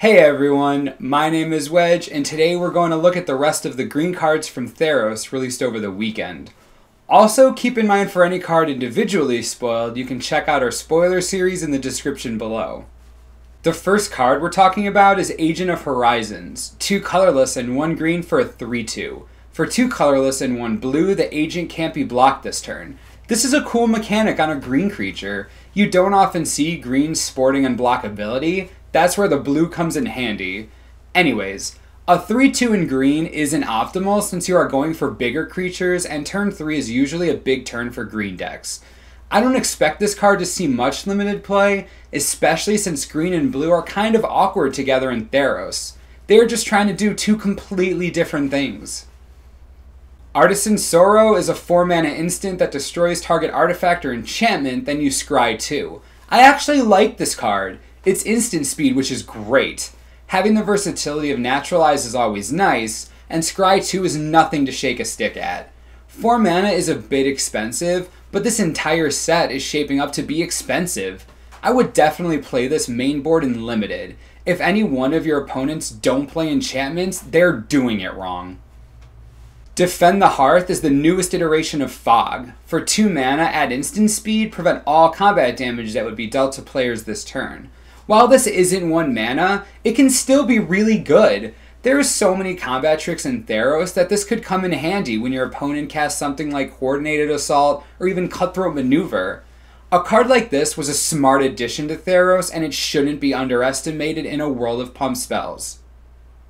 Hey everyone, my name is Wedge, and today we're going to look at the rest of the green cards from Theros released over the weekend. Also, keep in mind for any card individually spoiled, you can check out our spoiler series in the description below. The first card we're talking about is Agent of Horizons, 2 colorless and 1 green for a 3/2. For 2 colorless and 1 blue, the agent can't be blocked this turn. This is a cool mechanic on a green creature. You don't often see green sporting unblockability. That's where the blue comes in handy. Anyways, a 3/2 in green isn't optimal since you are going for bigger creatures and turn 3 is usually a big turn for green decks. I don't expect this card to see much limited play, especially since green and blue are kind of awkward together in Theros. They are just trying to do 2 completely different things. Artisan Sorrow is a 4-mana instant that destroys target artifact or enchantment, then you scry 2. I actually like this card. It's instant speed, which is great. Having the versatility of Naturalize is always nice, and scry 2 is nothing to shake a stick at. 4 mana is a bit expensive, but this entire set is shaping up to be expensive. I would definitely play this main board in Limited. If any one of your opponents don't play enchantments, they're doing it wrong. Defend the Hearth is the newest iteration of Fog. For 2 mana, add instant speed, prevent all combat damage that would be dealt to players this turn. While this isn't 1 mana, it can still be really good. There are so many combat tricks in Theros that this could come in handy when your opponent casts something like Coordinated Assault or even Cutthroat Maneuver. A card like this was a smart addition to Theros and it shouldn't be underestimated in a world of pump spells.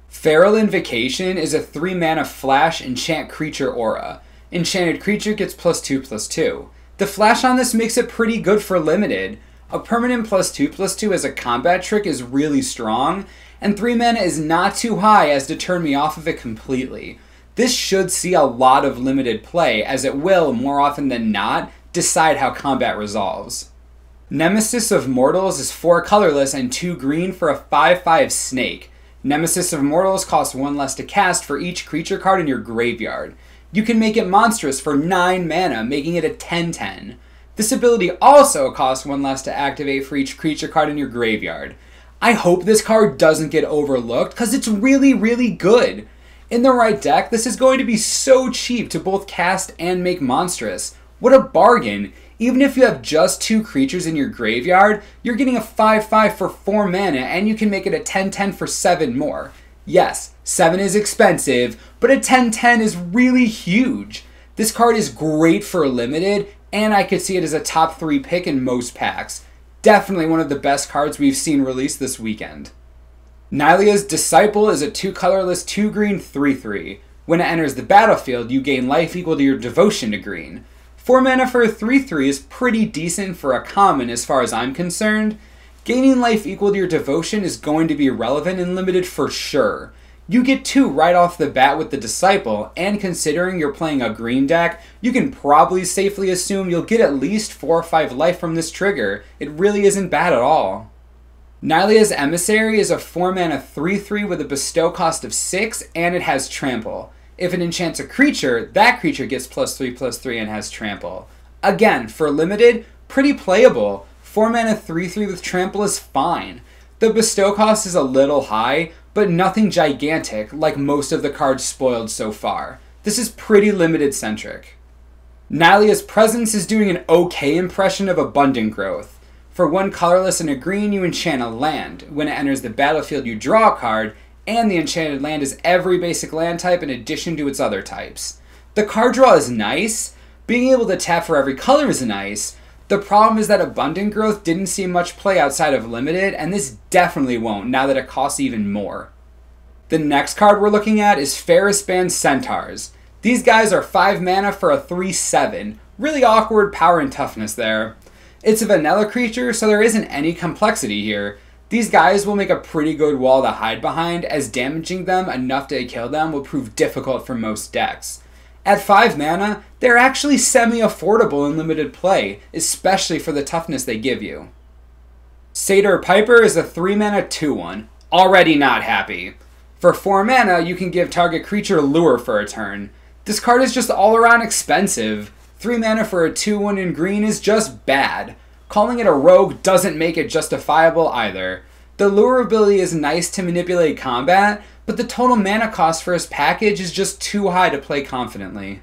Feral Invocation is a 3 mana flash enchant creature aura. Enchanted creature gets +2/+2. The flash on this makes it pretty good for Limited. A permanent +2/+2 as a combat trick is really strong, and 3 mana is not too high as to turn me off of it completely. This should see a lot of limited play, as it will, more often than not, decide how combat resolves. Nemesis of Mortals is 4 colorless and 2 green for a 5/5 snake. Nemesis of Mortals costs 1 less to cast for each creature card in your graveyard. You can make it monstrous for 9 mana, making it a 10/10. This ability also costs 1 less to activate for each creature card in your graveyard. I hope this card doesn't get overlooked because it's really, really good. In the right deck, this is going to be so cheap to both cast and make monstrous. What a bargain! Even if you have just 2 creatures in your graveyard, you're getting a 5/5 for 4 mana and you can make it a 10/10 for 7 more. Yes, 7 is expensive, but a 10/10 is really huge. This card is great for Limited, and I could see it as a top 3 pick in most packs. Definitely one of the best cards we've seen released this weekend. Nylia's Disciple is a 2 colorless 2 green 3/3. When it enters the battlefield, you gain life equal to your devotion to green. 4 mana for a 3/3 is pretty decent for a common as far as I'm concerned. Gaining life equal to your devotion is going to be relevant in Limited for sure. You get 2 right off the bat with the Disciple, and considering you're playing a green deck, you can probably safely assume you'll get at least 4 or 5 life from this trigger. It really isn't bad at all. Nylia's Emissary is a 4 mana 3/3 with a bestow cost of 6, and it has Trample. If it enchants a creature, that creature gets +3/+3 and has Trample. Again, for Limited, pretty playable. 4 mana 3/3 with Trample is fine. The bestow cost is a little high, but nothing gigantic like most of the cards spoiled so far. This is pretty Limited-centric. Nylia's Presence is doing an okay impression of Abundant Growth. For 1 colorless and a green, you enchant a land. When it enters the battlefield, you draw a card, and the enchanted land is every basic land type in addition to its other types. The card draw is nice. Being able to tap for every color is nice. The problem is that Abundant Growth didn't see much play outside of Limited, and this definitely won't now that it costs even more. The next card we're looking at is Ferrous Centaurs. These guys are 5 mana for a 3/7. Really awkward power and toughness there. It's a vanilla creature, so there isn't any complexity here. These guys will make a pretty good wall to hide behind, as damaging them enough to kill them will prove difficult for most decks. At 5 mana, they're actually semi-affordable in Limited play, especially for the toughness they give you. Satyr Piper is a 3 mana 2/1. Already not happy. For 4 mana, you can give target creature Lure for a turn. This card is just all around expensive. 3 mana for a 2/1 in green is just bad. Calling it a rogue doesn't make it justifiable either. The lure ability is nice to manipulate combat, but the total mana cost for his package is just too high to play confidently.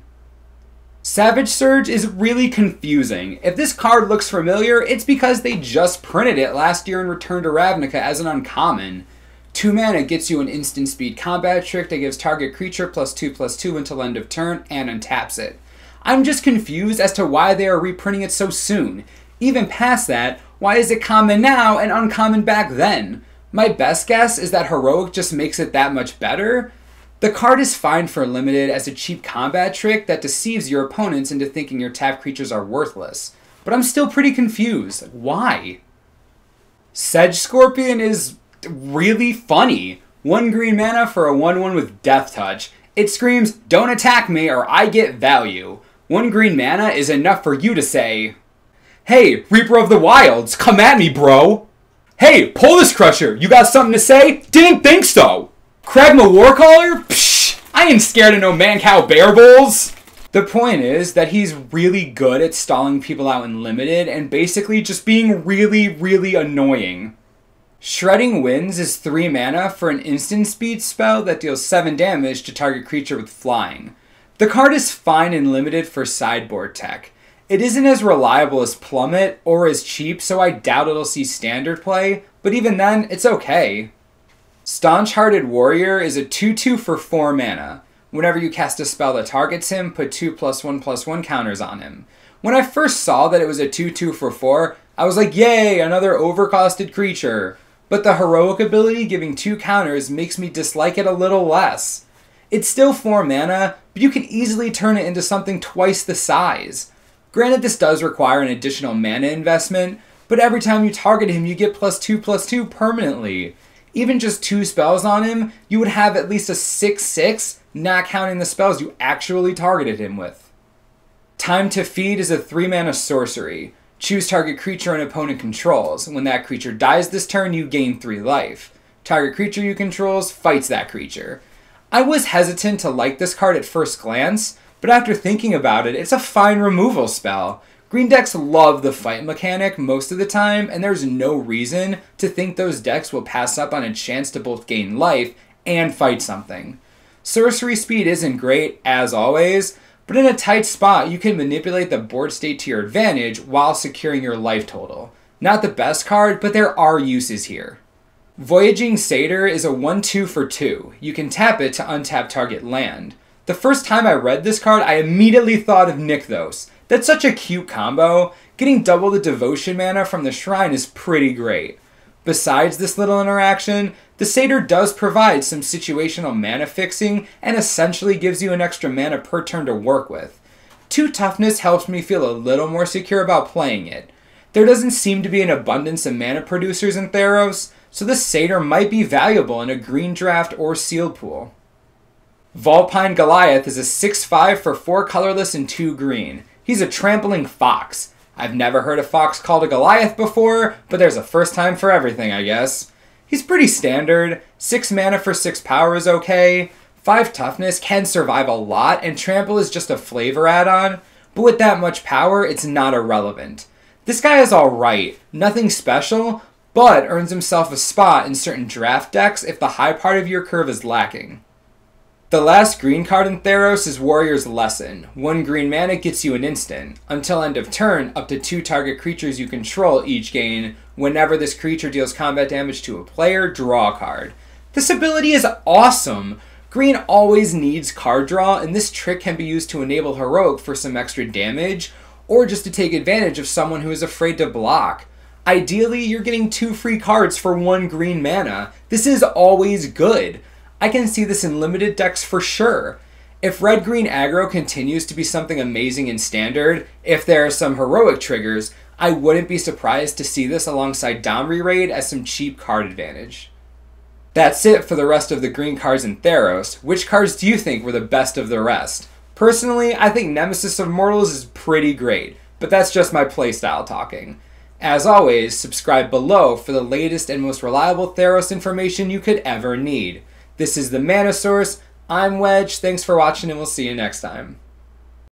Savage Surge is really confusing. If this card looks familiar, it's because they just printed it last year in Return to Ravnica as an uncommon. 2 mana gets you an instant speed combat trick that gives target creature +2/+2 until end of turn and untaps it. I'm just confused as to why they are reprinting it so soon. Even past that, why is it common now and uncommon back then? My best guess is that Heroic just makes it that much better. The card is fine for limited as a cheap combat trick that deceives your opponents into thinking your tapped creatures are worthless. But I'm still pretty confused. Why? Sedge Scorpion is really funny. 1 green mana for a 1/1 with Death Touch. It screams, "Don't attack me or I get value." 1 green mana is enough for you to say, "Hey, Reaper of the Wilds, come at me, bro." "Hey, Polis Crusher, you got something to say? Didn't think so." Kragma Warcaller? Psh, I ain't scared of no man-cow bear bulls. The point is that he's really good at stalling people out in limited and basically just being really, really annoying. Shredding Winds is 3 mana for an instant speed spell that deals 7 damage to target creature with flying. The card is fine and limited for sideboard tech. It isn't as reliable as Plummet or as cheap, so I doubt it'll see standard play, but even then, it's okay. Staunch Hearted Warrior is a 2/2 for 4 mana. Whenever you cast a spell that targets him, put 2 +1/+1 counters on him. When I first saw that it was a 2/2 for 4, I was like, yay, another overcosted creature. But the Heroic ability giving 2 counters makes me dislike it a little less. It's still 4 mana, but you can easily turn it into something twice the size. Granted, this does require an additional mana investment, but every time you target him, you get +2/+2 permanently. Even just 2 spells on him, you would have at least a 6/6, not counting the spells you actually targeted him with. Time to Feed is a 3 mana sorcery. Choose target creature an opponent controls. When that creature dies this turn, you gain 3 life. Target creature you controls fights that creature. I was hesitant to like this card at first glance, but after thinking about it, it's a fine removal spell. Green decks love the fight mechanic most of the time, and there's no reason to think those decks will pass up on a chance to both gain life and fight something. Sorcery speed isn't great, as always, but in a tight spot, you can manipulate the board state to your advantage while securing your life total. Not the best card, but there are uses here. Voyaging Satyr is a 1/2 for 2. You can tap it to untap target land. The first time I read this card, I immediately thought of Nykthos. That's such a cute combo. Getting double the devotion mana from the shrine is pretty great. Besides this little interaction, the Satyr does provide some situational mana fixing and essentially gives you an extra mana per turn to work with. 2 toughness helps me feel a little more secure about playing it. There doesn't seem to be an abundance of mana producers in Theros, so the Satyr might be valuable in a green draft or sealed pool. Vulpine Goliath is a 6/5 for 4 colorless and 2 green. He's a trampling fox. I've never heard a fox called a Goliath before, but there's a first time for everything, I guess. He's pretty standard. 6 mana for 6 power is okay. 5 toughness can survive a lot, and trample is just a flavor add-on, but with that much power, it's not irrelevant. This guy is alright, nothing special, but earns himself a spot in certain draft decks if the high part of your curve is lacking. The last green card in Theros is Warrior's Lesson. 1 green mana gets you an instant. Until end of turn, up to 2 target creatures you control each gain. Whenever this creature deals combat damage to a player, draw a card. This ability is awesome! Green always needs card draw, and this trick can be used to enable Heroic for some extra damage, or just to take advantage of someone who is afraid to block. Ideally, you're getting 2 free cards for 1 green mana. This is always good. I can see this in limited decks for sure. If red-green aggro continues to be something amazing in standard, if there are some heroic triggers, I wouldn't be surprised to see this alongside Domri Raid as some cheap card advantage. That's it for the rest of the green cards in Theros. Which cards do you think were the best of the rest? Personally, I think Nemesis of Mortals is pretty great, but that's just my playstyle talking. As always, subscribe below for the latest and most reliable Theros information you could ever need. This is the Mana Source. I'm Wedge. Thanks for watching, and we'll see you next time.